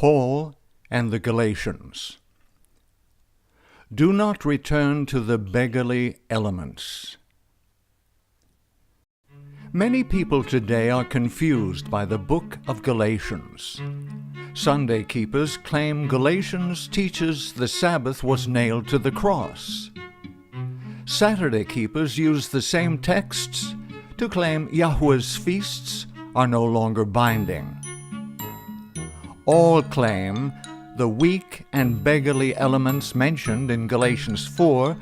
Paul and the Galatians. Do not return to the beggarly elements. Many people today are confused by the book of Galatians. Sunday keepers claim Galatians teaches the Sabbath was nailed to the cross. Saturday keepers use the same texts to claim Yahweh's feasts are no longer binding. All claim the weak and beggarly elements mentioned in Galatians 4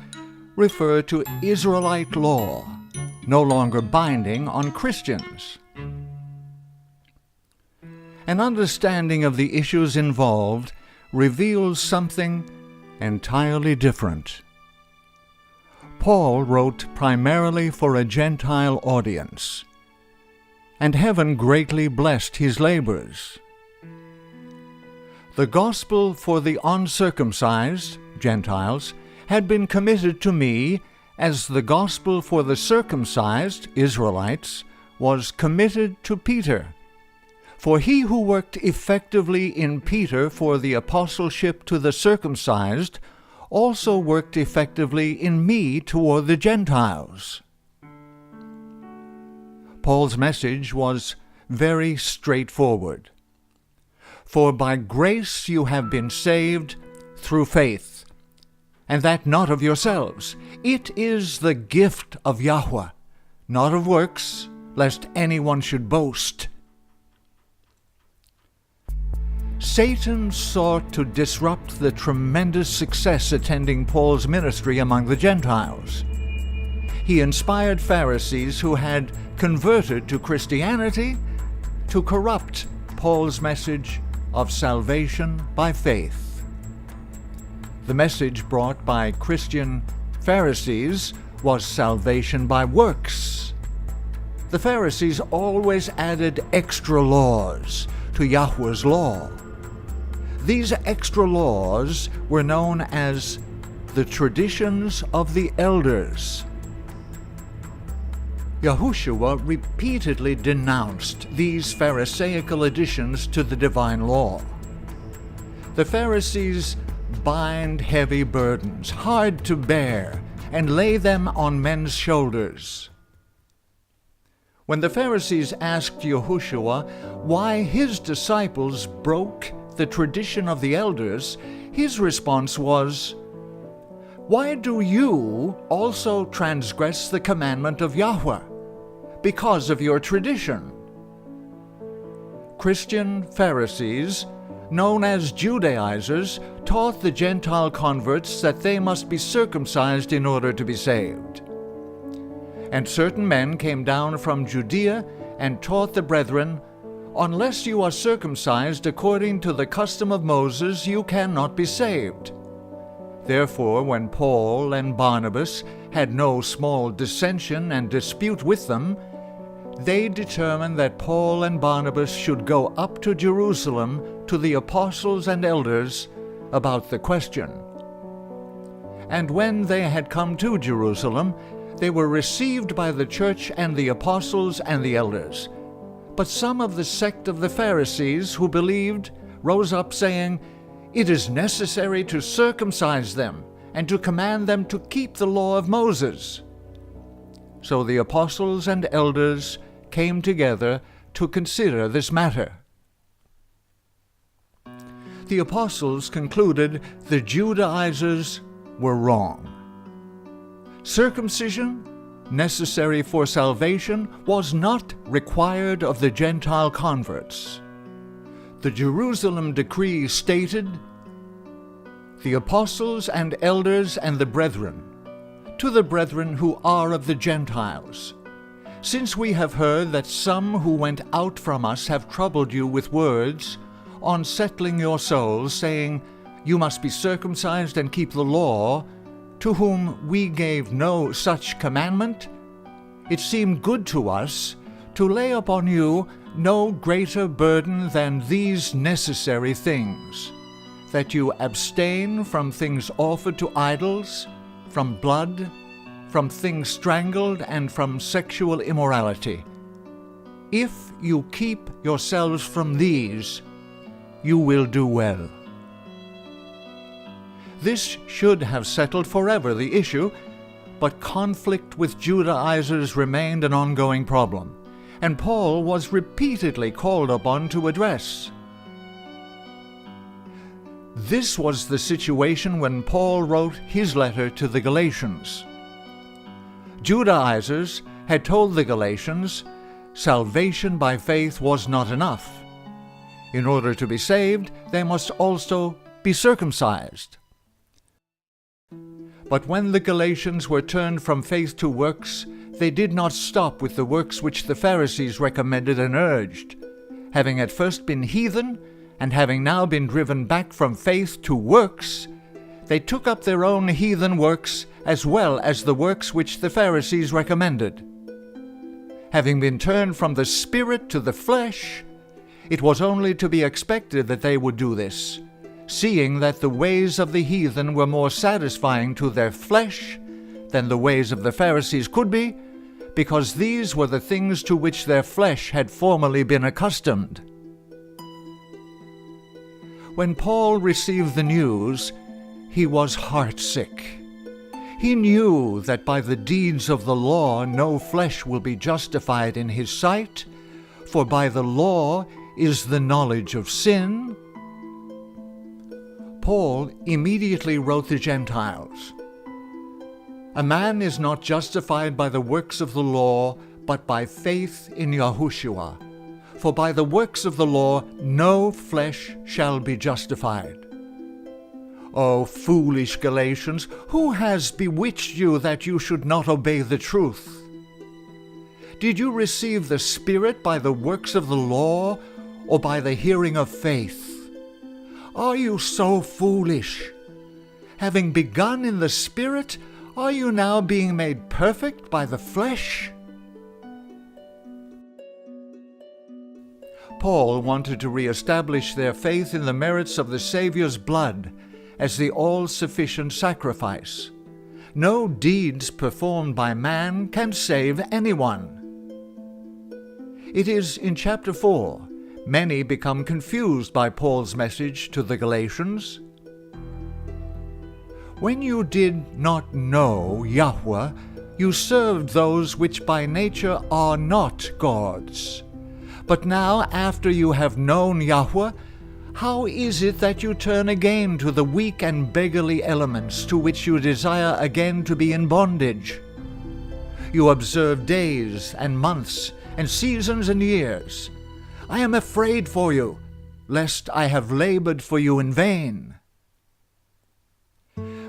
refer to Israelite law, no longer binding on Christians. An understanding of the issues involved reveals something entirely different. Paul wrote primarily for a Gentile audience, and heaven greatly blessed his labors. The gospel for the uncircumcised, Gentiles, had been committed to me as the gospel for the circumcised, Israelites, was committed to Peter. For he who worked effectively in Peter for the apostleship to the circumcised also worked effectively in me toward the Gentiles. Paul's message was very straightforward. For by grace you have been saved through faith, and that not of yourselves. It is the gift of Yahweh, not of works, lest anyone should boast. Satan sought to disrupt the tremendous success attending Paul's ministry among the Gentiles. He inspired Pharisees who had converted to Christianity to corrupt Paul's message of salvation by faith. The message brought by Christian Pharisees was salvation by works. The Pharisees always added extra laws to Yahweh's law. These extra laws were known as the traditions of the elders. Yahushua repeatedly denounced these Pharisaical additions to the divine law. The Pharisees bind heavy burdens, hard to bear, and lay them on men's shoulders. When the Pharisees asked Yahushua why his disciples broke the tradition of the elders, his response was, "Why do you also transgress the commandment of Yahweh? Because of your tradition." Christian Pharisees, known as Judaizers, taught the Gentile converts that they must be circumcised in order to be saved. And certain men came down from Judea and taught the brethren, "Unless you are circumcised according to the custom of Moses, you cannot be saved." Therefore, when Paul and Barnabas had no small dissension and dispute with them, they determined that Paul and Barnabas should go up to Jerusalem to the apostles and elders about the question. And when they had come to Jerusalem, they were received by the church and the apostles and the elders. But some of the sect of the Pharisees who believed rose up, saying, "It is necessary to circumcise them and to command them to keep the law of Moses." So the apostles and elders came together to consider this matter. The apostles concluded the Judaizers were wrong. Circumcision, necessary for salvation, was not required of the Gentile converts. The Jerusalem decree stated, "The apostles and elders and the brethren, to the brethren who are of the Gentiles, since we have heard that some who went out from us have troubled you with words, unsettling your souls, saying, 'You must be circumcised and keep the law,' to whom we gave no such commandment, it seemed good to us to lay upon you no greater burden than these necessary things, that you abstain from things offered to idols, from blood, from things strangled, and from sexual immorality. If you keep yourselves from these, you will do well. This should have settled forever the issue, but conflict with Judaizers remained an ongoing problem, and Paul was repeatedly called upon to address. This was the situation when Paul wrote his letter to the Galatians. Judaizers had told the Galatians salvation by faith was not enough. In order to be saved, they must also be circumcised. But when the Galatians were turned from faith to works, they did not stop with the works which the Pharisees recommended and urged. Having at first been heathen, and having now been driven back from faith to works, they took up their own heathen works as well as the works which the Pharisees recommended. Having been turned from the Spirit to the flesh, it was only to be expected that they would do this, seeing that the ways of the heathen were more satisfying to their flesh than the ways of the Pharisees could be, because these were the things to which their flesh had formerly been accustomed. When Paul received the news, he was heartsick. He knew that by the deeds of the law no flesh will be justified in his sight, for by the law is the knowledge of sin. Paul immediately wrote the Gentiles, "A man is not justified by the works of the law, but by faith in Yahushua. For by the works of the law no flesh shall be justified." O foolish Galatians, who has bewitched you that you should not obey the truth? Did you receive the Spirit by the works of the law, or by the hearing of faith? Are you so foolish? Having begun in the Spirit, are you now being made perfect by the flesh? Paul wanted to reestablish their faith in the merits of the Savior's blood as the all-sufficient sacrifice. No deeds performed by man can save anyone. It is in chapter 4 many become confused by Paul's message to the Galatians. When you did not know Yahweh, you served those which by nature are not gods. But now, after you have known Yahweh, how is it that you turn again to the weak and beggarly elements to which you desire again to be in bondage? You observe days and months and seasons and years. I am afraid for you, lest I have labored for you in vain.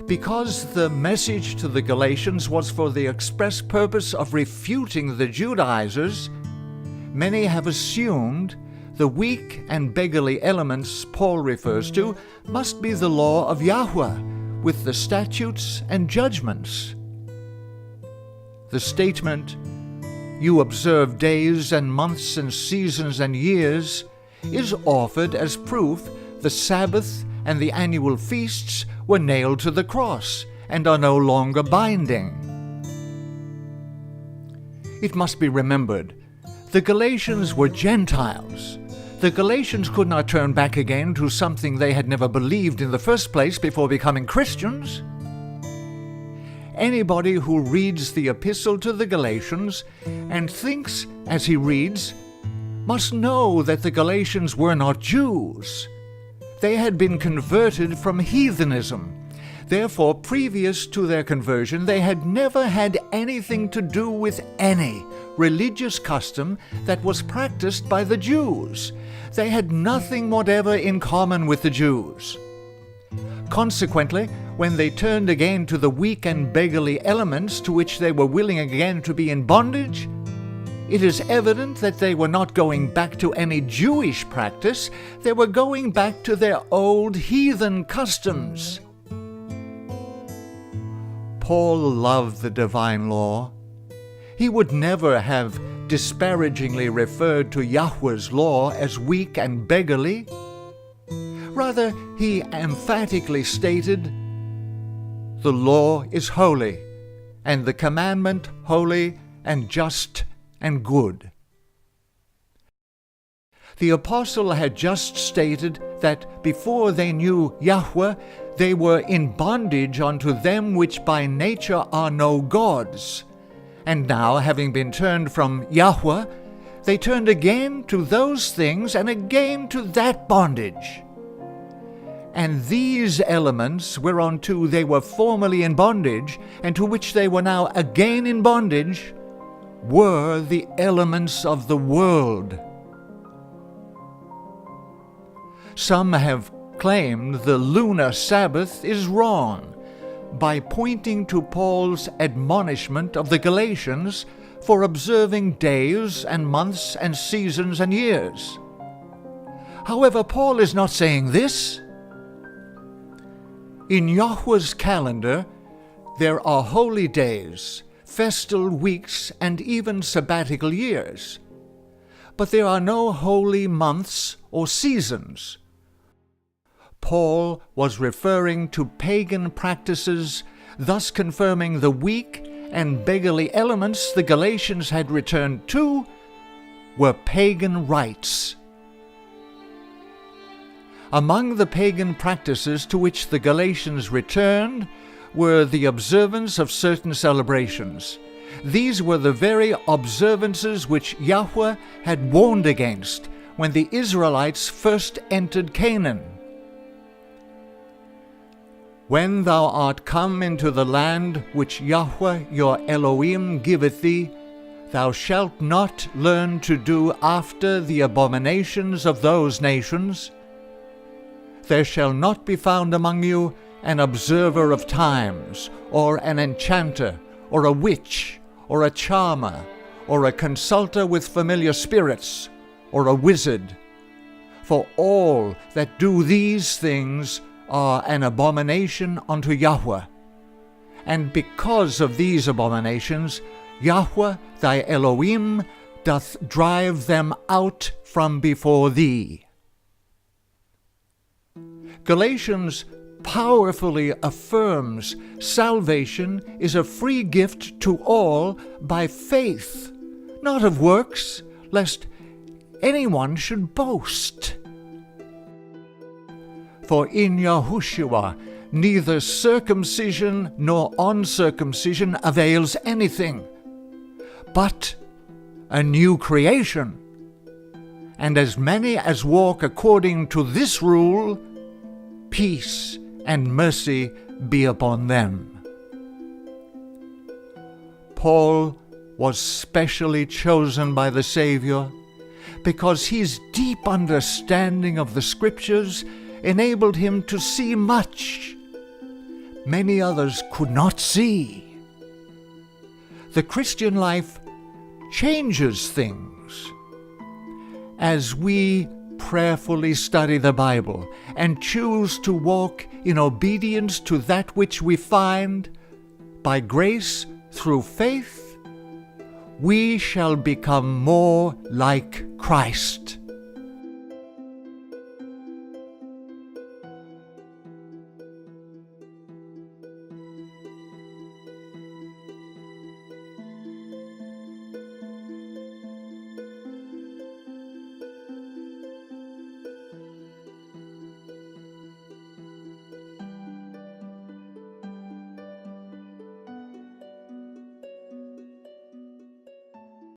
Because the message to the Galatians was for the express purpose of refuting the Judaizers, many have assumed the weak and beggarly elements Paul refers to must be the law of Yahweh with the statutes and judgments. The statement, "You observe days and months and seasons and years," is offered as proof the Sabbath and the annual feasts were nailed to the cross and are no longer binding. It must be remembered, the Galatians were Gentiles. The Galatians could not turn back again to something they had never believed in the first place before becoming Christians. Anybody who reads the epistle to the Galatians and thinks as he reads must know that the Galatians were not Jews. They had been converted from heathenism. Therefore, previous to their conversion, they had never had anything to do with any religious custom that was practiced by the Jews. They had nothing whatever in common with the Jews. Consequently, when they turned again to the weak and beggarly elements to which they were willing again to be in bondage, it is evident that they were not going back to any Jewish practice. They were going back to their old heathen customs. Paul loved the divine law. He would never have disparagingly referred to Yahweh's law as weak and beggarly. Rather, he emphatically stated, "The law is holy, and the commandment holy and just and good." The apostle had just stated that before they knew Yahweh, they were in bondage unto them which by nature are no gods. And now, having been turned from Yahweh, they turned again to those things and again to that bondage. And these elements whereunto they were formerly in bondage, and to which they were now again in bondage, were the elements of the world. Some have claimed the lunar Sabbath is wrong by pointing to Paul's admonishment of the Galatians for observing days and months and seasons and years. However, Paul is not saying this. In Yahweh's calendar, there are holy days, festal weeks, and even sabbatical years. But there are no holy months or seasons. Paul was referring to pagan practices, thus confirming the weak and beggarly elements the Galatians had returned to were pagan rites. Among the pagan practices to which the Galatians returned were the observance of certain celebrations. These were the very observances which Yahweh had warned against when the Israelites first entered Canaan. When thou art come into the land which Yahweh your Elohim giveth thee, thou shalt not learn to do after the abominations of those nations. There shall not be found among you an observer of times, or an enchanter, or a witch, or a charmer, or a consulter with familiar spirits, or a wizard. For all that do these things are an abomination unto Yahweh. And because of these abominations, Yahweh thy Elohim doth drive them out from before thee. Galatians powerfully affirms salvation is a free gift to all by faith, not of works, lest anyone should boast. For in Yahushua neither circumcision nor uncircumcision avails anything, but a new creation. And as many as walk according to this rule, peace and mercy be upon them. Paul was specially chosen by the Savior because his deep understanding of the Scriptures enabled him to see much many others could not see. The Christian life changes things. As we prayerfully study the Bible and choose to walk in obedience to that which we find, by grace through faith, we shall become more like Christ.